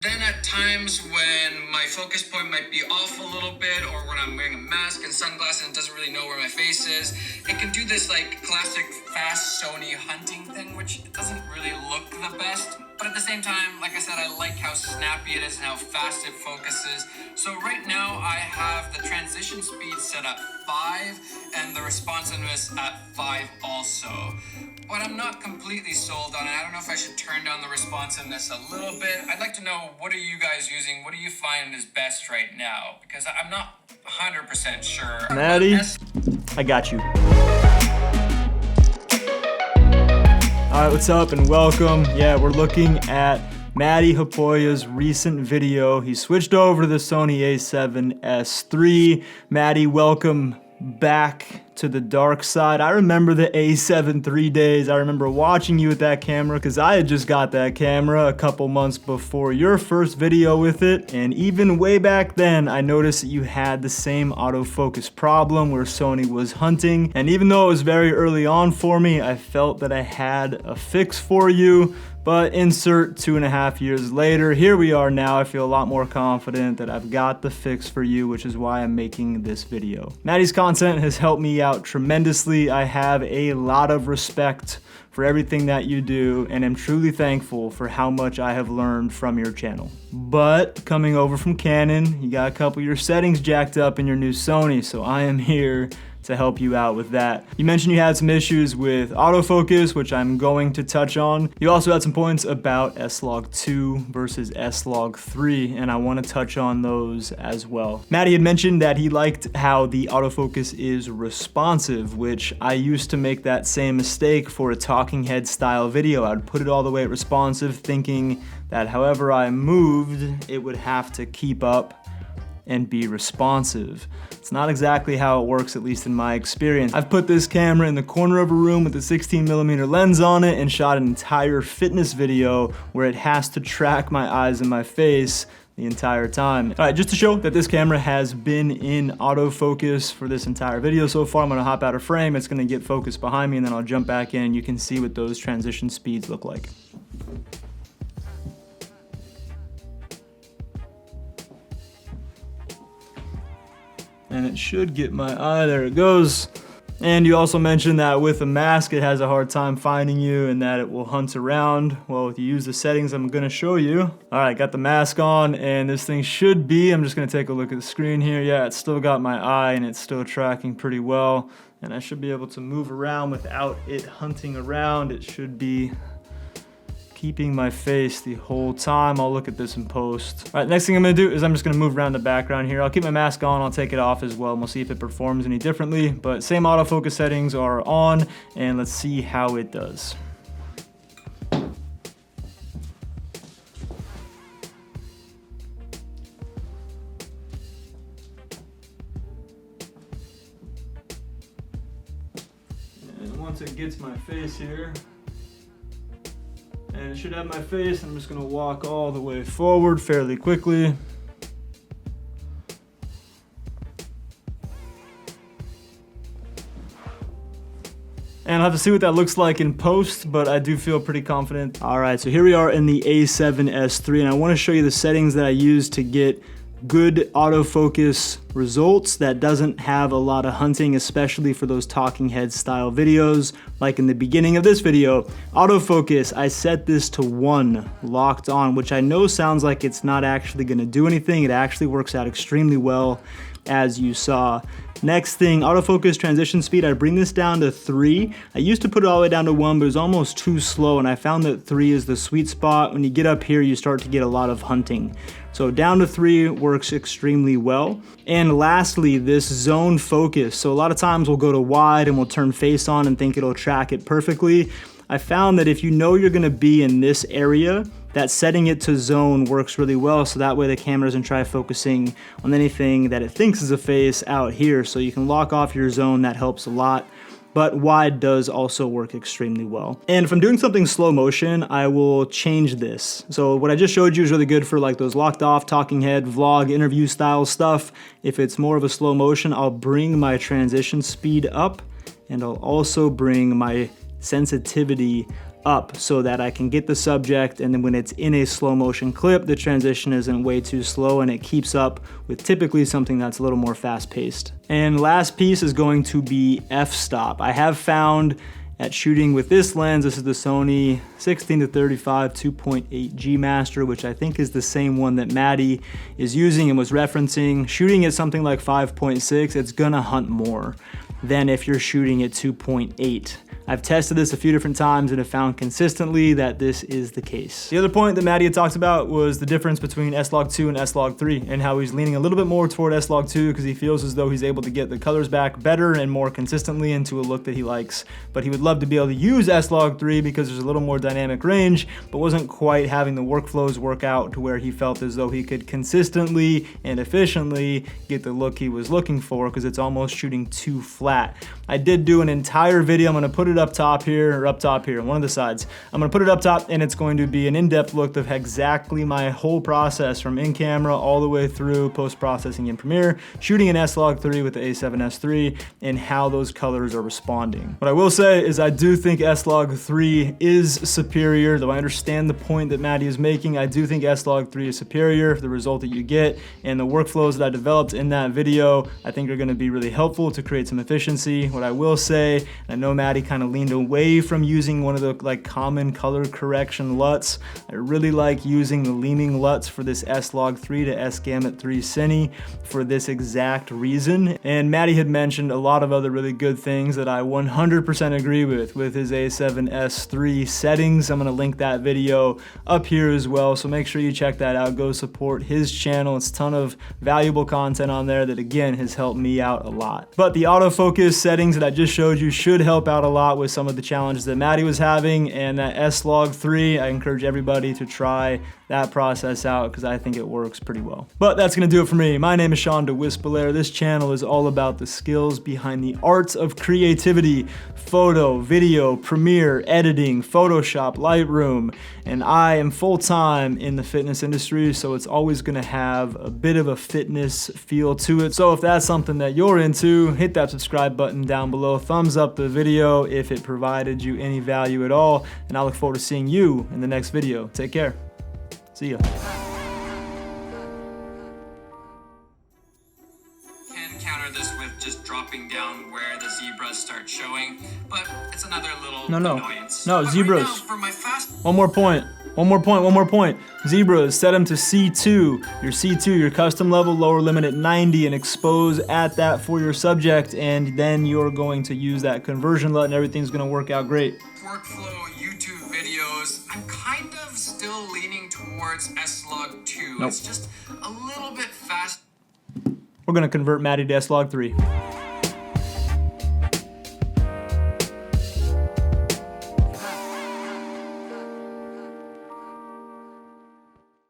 Then at times when my focus point might be off a little bit, or when I'm wearing a mask and sunglasses and it doesn't really know where my face is, it can do this like classic fast Sony hunting thing, which doesn't really look the best. But at the same time, like I said, I like how snappy it is and how fast it focuses. So right now I have the transition speed set at 5 and the responsiveness at 5 also. But I'm not completely sold on it. I don't know if I should turn down the responsiveness a little bit. I'd like to know, what are you guys using? What do you find is best right now? Because I'm not 100% sure. Maddie, I got you. Alright, what's up and welcome. Yeah, we're looking at Maddie Hopoya's recent video. He switched over to the Sony a7S III. Maddie, welcome back to the dark side. I remember the A7 III days. I remember watching you with that camera because I had just got that camera a couple months before your first video with it. And even way back then, I noticed that you had the same autofocus problem where Sony was hunting. And even though it was very early on for me, I felt that I had a fix for you. But insert 2.5 years later, here we are now. I feel a lot more confident that I've got the fix for you, which is why I'm making this video. Maddie's content has helped me out tremendously. I have a lot of respect for everything that you do, and am truly thankful for how much I have learned from your channel. But coming over from Canon, you got a couple of your settings jacked up in your new Sony, so I am here to help you out with that. You mentioned you had some issues with autofocus, which I'm going to touch on. You also had some points about S-Log2 versus S-Log3, and I want to touch on those as well. Maddie had mentioned that he liked how the autofocus is responsive, which I used to make that same mistake for a talking head style video. I'd put it all the way at responsive, thinking that however I moved, it would have to keep up and be responsive. It's not exactly how it works, at least in my experience. I've put this camera in the corner of a room with a 16mm lens on it and shot an entire fitness video where it has to track my eyes and my face the entire time. All right, just to show that this camera has been in autofocus for this entire video so far, I'm gonna hop out of frame, it's gonna get focused behind me, and then I'll jump back in and you can see what those transition speeds look like. And it should get my eye, there it goes. And you also mentioned that with a mask, it has a hard time finding you and that it will hunt around. Well, if you use the settings I'm gonna show you. All right, got the mask on and this thing should be, I'm just gonna take a look at the screen here. Yeah, it's still got my eye and it's still tracking pretty well. And I should be able to move around without it hunting around. It should be keeping my face the whole time. I'll look at this in post. All right, next thing I'm gonna do is I'm just gonna move around the background here. I'll keep my mask on, I'll take it off as well, and we'll see if it performs any differently. But same autofocus settings are on, and let's see how it does. And once it gets my face here, and it should have my face, I'm just gonna walk all the way forward fairly quickly. And I'll have to see what that looks like in post, but I do feel pretty confident. All right, so here we are in the A7S III, and I wanna show you the settings that I use to get good autofocus results that doesn't have a lot of hunting, especially for those talking head style videos. Like in the beginning of this video, autofocus, I set this to 1 locked on, which I know sounds like it's not actually gonna do anything. It actually works out extremely well, as you saw. Next thing, autofocus transition speed, I bring this down to 3. I used to put it all the way down to 1, but it was almost too slow, and I found that 3 is the sweet spot. When you get up here, you start to get a lot of hunting. So down to 3 works extremely well. And lastly, this zone focus. So a lot of times we'll go to wide and we'll turn face on and think it'll track it perfectly. I found that if you know you're gonna be in this area, that setting it to zone works really well, so that way the camera doesn't try focusing on anything that it thinks is a face out here. So you can lock off your zone, that helps a lot. But wide does also work extremely well. And if I'm doing something slow motion, I will change this. So what I just showed you is really good for like those locked off, talking head, vlog, interview style stuff. If it's more of a slow motion, I'll bring my transition speed up, and I'll also bring my sensitivity up so that I can get the subject, and then when it's in a slow motion clip, the transition isn't way too slow and it keeps up with typically something that's a little more fast paced. And last piece is going to be f-stop. I have found at shooting with this lens, this is the Sony 16-35 2.8 G Master, which I think is the same one that Maddie is using and was referencing. Shooting at something like 5.6, it's gonna hunt more than if you're shooting at 2.8. I've tested this a few different times and have found consistently that this is the case. The other point that Maddie had talked about was the difference between S-Log2 and S-Log3 and how he's leaning a little bit more toward S-Log2 because he feels as though he's able to get the colors back better and more consistently into a look that he likes. But he would love to be able to use S-Log3 because there's a little more dynamic range, but wasn't quite having the workflows work out to where he felt as though he could consistently and efficiently get the look he was looking for because it's almost shooting too flat. I did do an entire video. I'm gonna put it up top here, or up top here, one of the sides. I'm gonna put it up top and it's going to be an in-depth look of exactly my whole process from in camera all the way through post-processing in Premiere, shooting an S-Log3 with the A7S III, and how those colors are responding. What I will say is I do think S-Log3 is superior, though I understand the point that Maddie is making. I do think S-Log3 is superior for the result that you get, and the workflows that I developed in that video I think are gonna be really helpful to create some efficiency. What I will say, and I know Maddie kind of leaned away from using one of the common color correction LUTs. I really like using the leaning LUTs for this S-Log3 to S-Gamut 3 Cine for this exact reason. And Maddie had mentioned a lot of other really good things that I 100% agree with his A7S III settings. I'm gonna link that video up here as well, so make sure you check that out. Go support his channel. It's a ton of valuable content on there that again has helped me out a lot. But the autofocus settings that I just showed you should help out a lot with some of the challenges that Maddie was having, and that S-Log3, I encourage everybody to try that process out because I think it works pretty well. But that's gonna do it for me. My name is Sean DeWispelaire. This channel is all about the skills behind the arts of creativity, photo, video, Premiere, editing, Photoshop, Lightroom, and I am full-time in the fitness industry, so it's always gonna have a bit of a fitness feel to it. So if that's something that you're into, hit that subscribe button down below, thumbs up the video if it provided you any value at all, and I look forward to seeing you in the next video. Take care. See ya. Can counter this with just dropping down where the zebras start showing, but it's another little annoyance. No, But zebras. right now, for my fast One more point. Zebras, set them to C2. Your C2, your custom level, lower limit at 90, and expose at that for your subject, and then you're going to use that conversion LUT and everything's gonna work out great. workflow YouTube videos, I'm kind of still leaning towards S-Log2. Nope. It's just a little bit fast. We're gonna convert Maddie to S-Log3.